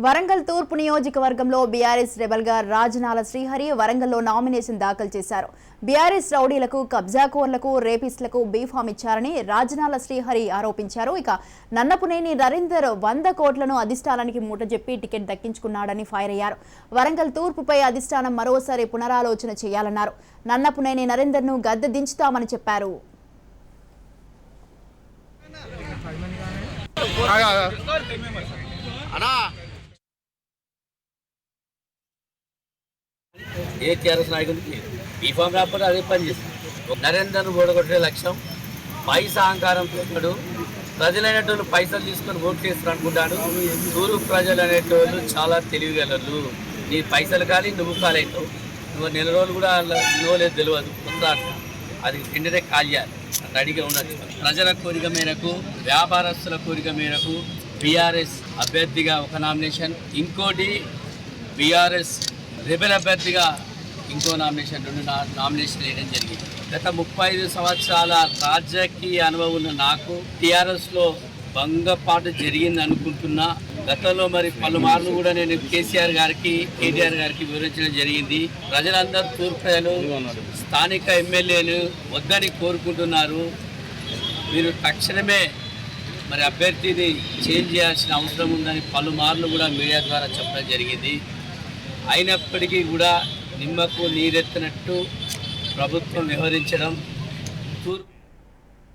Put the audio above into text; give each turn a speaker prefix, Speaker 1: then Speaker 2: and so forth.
Speaker 1: వరంగల్ తూర్పు నియోజకవర్గంలో BRS rebel గా రాజనాల శ్రీహరి వరంగల్లో నామినేషన్ దాఖలు చేశారు. బీఆర్ఎస్ రౌడీలకు, కబ్జాకోర్లకు, రేపిస్టులకు బీఫామ్ ఇచ్చారని రాజనాల శ్రీహరి ఆరోపించారు. ఇక నన్నపునేని నరేందర్ 100 కోట్లను అధిష్టానానికి మూటజెప్పి టికెట్ దక్కించుకున్నాడని ఫైర్ అయ్యారు. వరంగల్ తూర్పుపై అధిష్టానం మరోసారి పునరాలోచన చేయాలన్నారు. నన్నపునేని నరేందర్ ను గద్దె దించుతామని చెప్పారు.
Speaker 2: ఏ టీఆర్ఎస్ నాయకుడికి బీఫామ్ రాకపోతే అదే పని చేస్తాడు. నరేందర్ను ఓడగొట్టే లక్ష్యం పైసా అహంకారంతో ప్రజలైనటువంటి పైసలు తీసుకొని ఓట్లు చేస్తారు అనుకుంటాడు. తూర్పు ప్రజలు అనేటోళ్ళు చాలా తెలివిగలరు. నీ పైసలు కానీ నువ్వు కాలవుతావు. నువ్వు నెల రోజులు కూడా లేదు తెలియదు. కొత్త అది వెంటనే కాల్ చేయాలి. రెడీగా ఉండొచ్చు. ప్రజల కోరిక మేరకు, వ్యాపారస్తుల కోరిక మేరకు బీఆర్ఎస్ అభ్యర్థిగా ఒక నామినేషన్, ఇంకోటి బీఆర్ఎస్ రెబెల్ అభ్యర్థిగా ఇంకో నామినేషన్, 2 నామినేషన్ వేయడం జరిగింది. గత 35 సంవత్సరాల రాజకీయ అనుభవం ఉన్న నాకు టీఆర్ఎస్లో భంగపాటు జరిగింది అనుకుంటున్నా. గతంలో మరి పలుమార్లు కూడా నేను కేసీఆర్ గారికి, కేటీఆర్ గారికి వివరించడం జరిగింది. ప్రజలందరూ తూర్పు ప్రజలు స్థానిక ఎమ్మెల్యేలు వద్దని కోరుకుంటున్నారు. మీరు తక్షణమే మరి అభ్యర్థిని చేంజ్ చేయాల్సిన అవసరం ఉందని పలుమార్లు కూడా మీడియా ద్వారా చెప్పడం జరిగింది. అయినప్పటికీ కూడా నిమ్మకు నీరెత్తినట్టు ప్రభుత్వం వ్యవహరించడం